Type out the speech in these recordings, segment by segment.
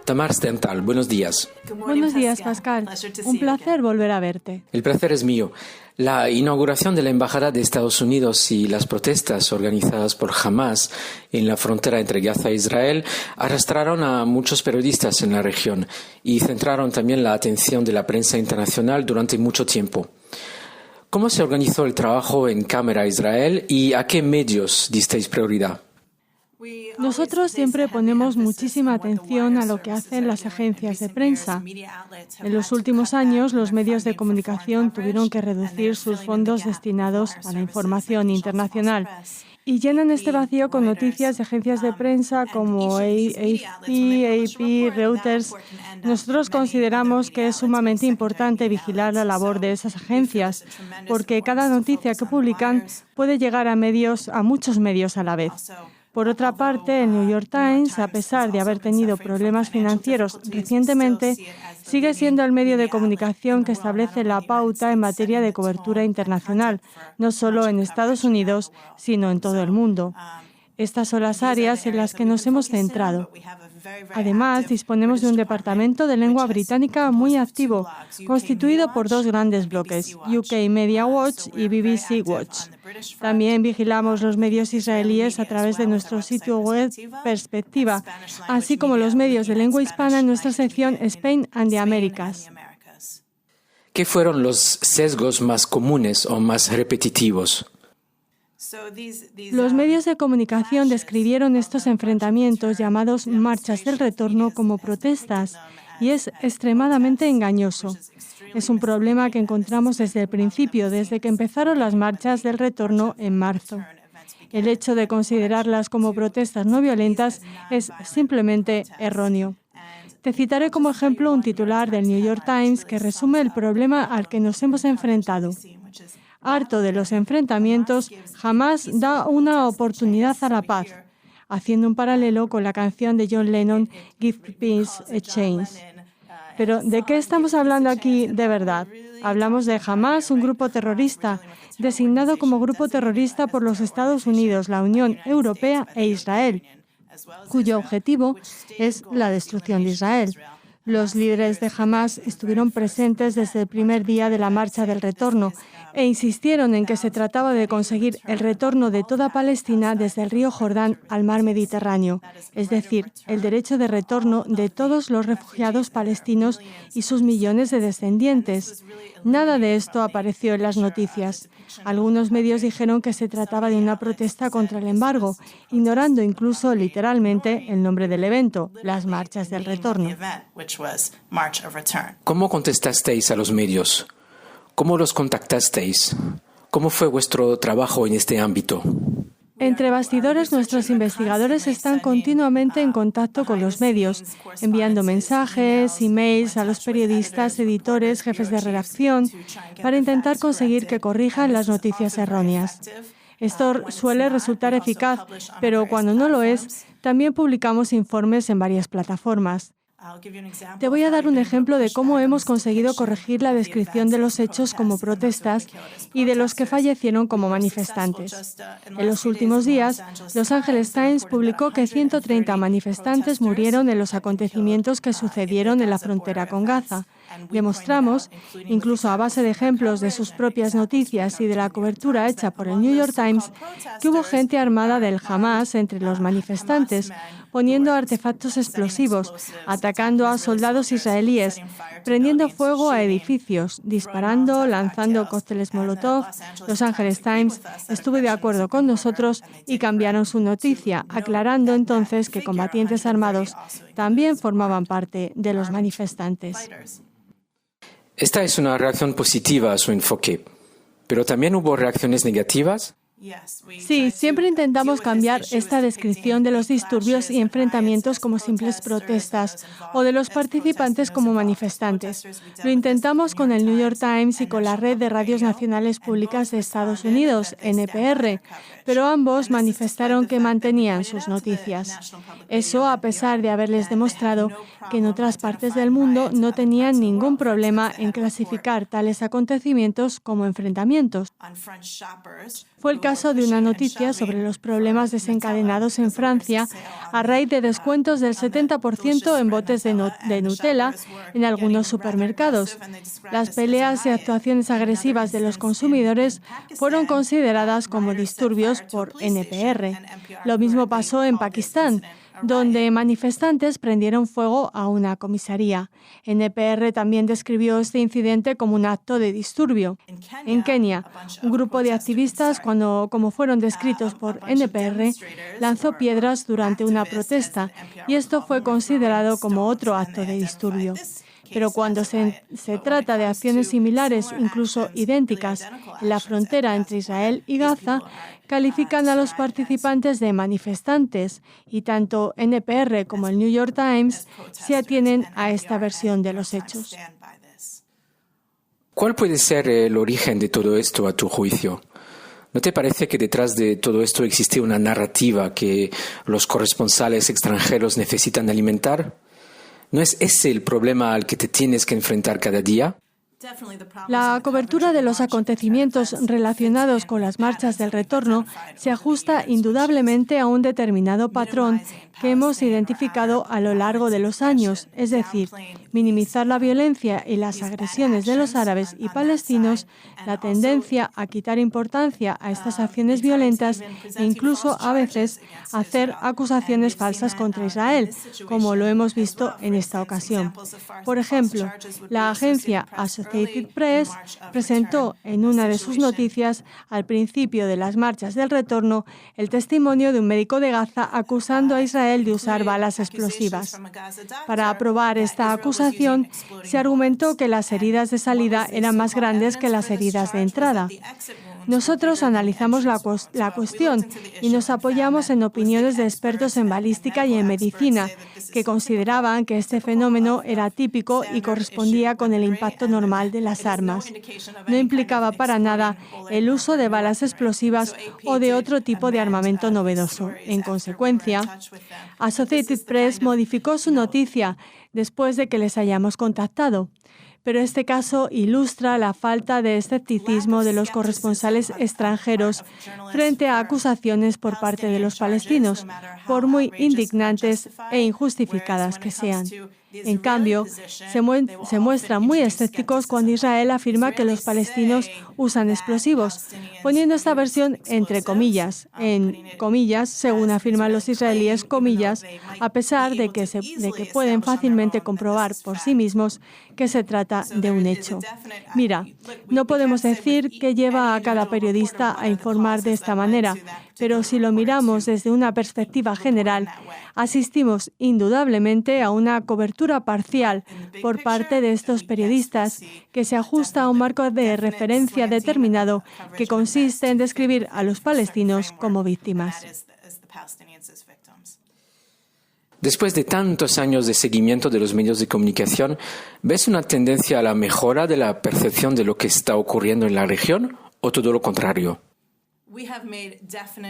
Tamar Stenthal, buenos días. Buenos días, Pascal. Un placer volver a verte. El placer es mío. La inauguración de la Embajada de Estados Unidos y las protestas organizadas por Hamas en la frontera entre Gaza e Israel arrastraron a muchos periodistas en la región y centraron también la atención de la prensa internacional durante mucho tiempo. ¿Cómo se organizó el trabajo en Cámara Israel y a qué medios disteis prioridad? Nosotros siempre ponemos muchísima atención a lo que hacen las agencias de prensa. En los últimos años, los medios de comunicación tuvieron que reducir sus fondos destinados a la información internacional y llenan este vacío con noticias de agencias de prensa como AP, Reuters. Nosotros consideramos que es sumamente importante vigilar la labor de esas agencias, porque cada noticia que publican puede llegar a muchos medios a la vez. Por otra parte, el New York Times, a pesar de haber tenido problemas financieros recientemente, sigue siendo el medio de comunicación que establece la pauta en materia de cobertura internacional, no solo en Estados Unidos, sino en todo el mundo. Estas son las áreas en las que nos hemos centrado. Además, disponemos de un departamento de lengua británica muy activo, constituido por dos grandes bloques, UK Media Watch y BBC Watch. También vigilamos los medios israelíes a través de nuestro sitio web Perspectiva, así como los medios de lengua hispana en nuestra sección Spain and the Americas. ¿Qué fueron los sesgos más comunes o más repetitivos? Los medios de comunicación describieron estos enfrentamientos llamados marchas del retorno como protestas y es extremadamente engañoso. Es un problema que encontramos desde el principio, desde que empezaron las marchas del retorno en marzo. El hecho de considerarlas como protestas no violentas es simplemente erróneo. Te citaré como ejemplo un titular del New York Times que resume el problema al que nos hemos enfrentado. Harto de los enfrentamientos, Hamas da una oportunidad a la paz, haciendo un paralelo con la canción de John Lennon, Give Peace a Chance. Pero, ¿de qué estamos hablando aquí de verdad? Hablamos de Hamas, un grupo terrorista, designado como grupo terrorista por los Estados Unidos, la Unión Europea e Israel, cuyo objetivo es la destrucción de Israel. Los líderes de Hamas estuvieron presentes desde el primer día de la marcha del retorno e insistieron en que se trataba de conseguir el retorno de toda Palestina desde el río Jordán al mar Mediterráneo, es decir, el derecho de retorno de todos los refugiados palestinos y sus millones de descendientes. Nada de esto apareció en las noticias. Algunos medios dijeron que se trataba de una protesta contra el embargo, ignorando incluso literalmente el nombre del evento, las marchas del retorno. ¿Cómo contestasteis a los medios? ¿Cómo los contactasteis? ¿Cómo fue vuestro trabajo en este ámbito? Entre bastidores, nuestros investigadores están continuamente en contacto con los medios, enviando mensajes, emails a los periodistas, editores, jefes de redacción, para intentar conseguir que corrijan las noticias erróneas. Esto suele resultar eficaz, pero cuando no lo es, también publicamos informes en varias plataformas. Te voy a dar un ejemplo de cómo hemos conseguido corregir la descripción de los hechos como protestas y de los que fallecieron como manifestantes. En los últimos días, Los Angeles Times publicó que 130 manifestantes murieron en los acontecimientos que sucedieron en la frontera con Gaza. Demostramos, incluso a base de ejemplos de sus propias noticias y de la cobertura hecha por el New York Times, que hubo gente armada del Hamas entre los manifestantes, poniendo artefactos explosivos, atacando a soldados israelíes, prendiendo fuego a edificios, disparando, lanzando cócteles Molotov. Los Angeles Times estuvo de acuerdo con nosotros y cambiaron su noticia, aclarando entonces que combatientes armados también formaban parte de los manifestantes. Esta es una reacción positiva a su enfoque, pero también hubo reacciones negativas. Sí, siempre intentamos cambiar esta descripción de los disturbios y enfrentamientos como simples protestas o de los participantes como manifestantes. Lo intentamos con el New York Times y con la Red de Radios Nacionales Públicas de Estados Unidos, NPR, pero ambos manifestaron que mantenían sus noticias. Eso a pesar de haberles demostrado que en otras partes del mundo no tenían ningún problema en clasificar tales acontecimientos como enfrentamientos. Fue el caso de una noticia sobre los problemas desencadenados en Francia a raíz de descuentos del 70% en botes de Nutella en algunos supermercados. Las peleas y actuaciones agresivas de los consumidores fueron consideradas como disturbios por NPR. Lo mismo pasó en Pakistán, donde manifestantes prendieron fuego a una comisaría. NPR también describió este incidente como un acto de disturbio. En Kenia, un grupo de activistas, como fueron descritos por NPR, lanzó piedras durante una protesta y esto fue considerado como otro acto de disturbio. Pero cuando se trata de acciones similares, incluso idénticas, en la frontera entre Israel y Gaza, califican a los participantes de manifestantes y tanto NPR como el New York Times se atienen a esta versión de los hechos. ¿Cuál puede ser el origen de todo esto, a tu juicio? ¿No te parece que detrás de todo esto existe una narrativa que los corresponsales extranjeros necesitan alimentar? ¿No es ese el problema al que te tienes que enfrentar cada día? La cobertura de los acontecimientos relacionados con las marchas del retorno se ajusta indudablemente a un determinado patrón que hemos identificado a lo largo de los años, es decir, minimizar la violencia y las agresiones de los árabes y palestinos, la tendencia a quitar importancia a estas acciones violentas e incluso a veces hacer acusaciones falsas contra Israel, como lo hemos visto en esta ocasión. Por ejemplo, la agencia Associated Press presentó en una de sus noticias al principio de las marchas del retorno el testimonio de un médico de Gaza acusando a Israel de usar balas explosivas. Para aprobar esta acusación, se argumentó que las heridas de salida eran más grandes que las heridas de entrada. Nosotros analizamos la cuestión y nos apoyamos en opiniones de expertos en balística y en medicina, que consideraban que este fenómeno era típico y correspondía con el impacto normal de las armas. No implicaba para nada el uso de balas explosivas o de otro tipo de armamento novedoso. En consecuencia, Associated Press modificó su noticia después de que les hayamos contactado. Pero este caso ilustra la falta de escepticismo de los corresponsales extranjeros frente a acusaciones por parte de los palestinos, por muy indignantes e injustificadas que sean. En cambio, se muestran muy escépticos cuando Israel afirma que los palestinos usan explosivos, poniendo esta versión entre comillas, en comillas, según afirman los israelíes, comillas, a pesar de que pueden fácilmente comprobar por sí mismos que se trata de un hecho. Mira, no podemos decir que lleva a cada periodista a informar de esta manera, pero si lo miramos desde una perspectiva general, asistimos indudablemente a una cobertura parcial por parte de estos periodistas que se ajusta a un marco de referencia determinado que consiste en describir a los palestinos como víctimas. Después de tantos años de seguimiento de los medios de comunicación, ¿ves una tendencia a la mejora de la percepción de lo que está ocurriendo en la región o todo lo contrario?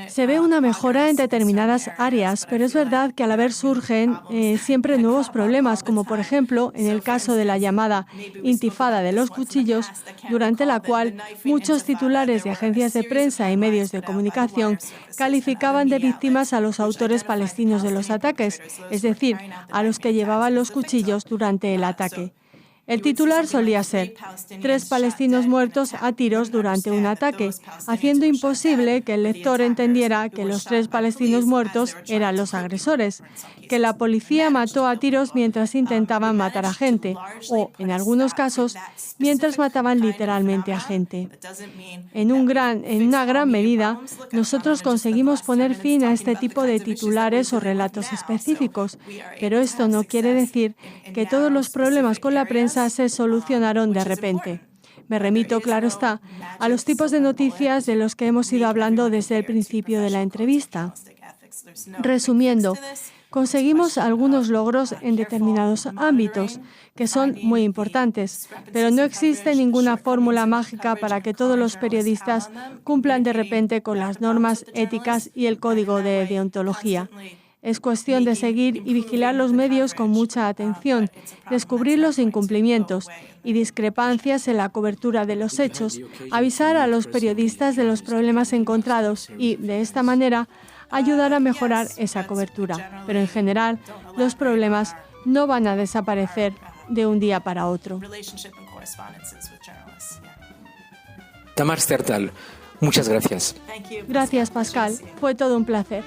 Se ve una mejora en determinadas áreas, pero es verdad que a la vez surgen siempre nuevos problemas, como por ejemplo en el caso de la llamada intifada de los cuchillos, durante la cual muchos titulares de agencias de prensa y medios de comunicación calificaban de víctimas a los autores palestinos de los ataques, es decir, a los que llevaban los cuchillos durante el ataque. El titular solía ser 3 palestinos muertos a tiros durante un ataque, haciendo imposible que el lector entendiera que los 3 palestinos muertos eran los agresores, que la policía mató a tiros mientras intentaban matar a gente, o, en algunos casos, mientras mataban literalmente a gente. En una gran medida, nosotros conseguimos poner fin a este tipo de titulares o relatos específicos, pero esto no quiere decir que todos los problemas con la prensa se solucionaron de repente. Me remito, claro está, a los tipos de noticias de los que hemos ido hablando desde el principio de la entrevista. Resumiendo, conseguimos algunos logros en determinados ámbitos que son muy importantes, pero no existe ninguna fórmula mágica para que todos los periodistas cumplan de repente con las normas éticas y el código de deontología. Es cuestión de seguir y vigilar los medios con mucha atención, descubrir los incumplimientos y discrepancias en la cobertura de los hechos, avisar a los periodistas de los problemas encontrados y, de esta manera, ayudar a mejorar esa cobertura. Pero en general, los problemas no van a desaparecer de un día para otro. Tamar Stertal, muchas gracias. Gracias, Pascal. Fue todo un placer.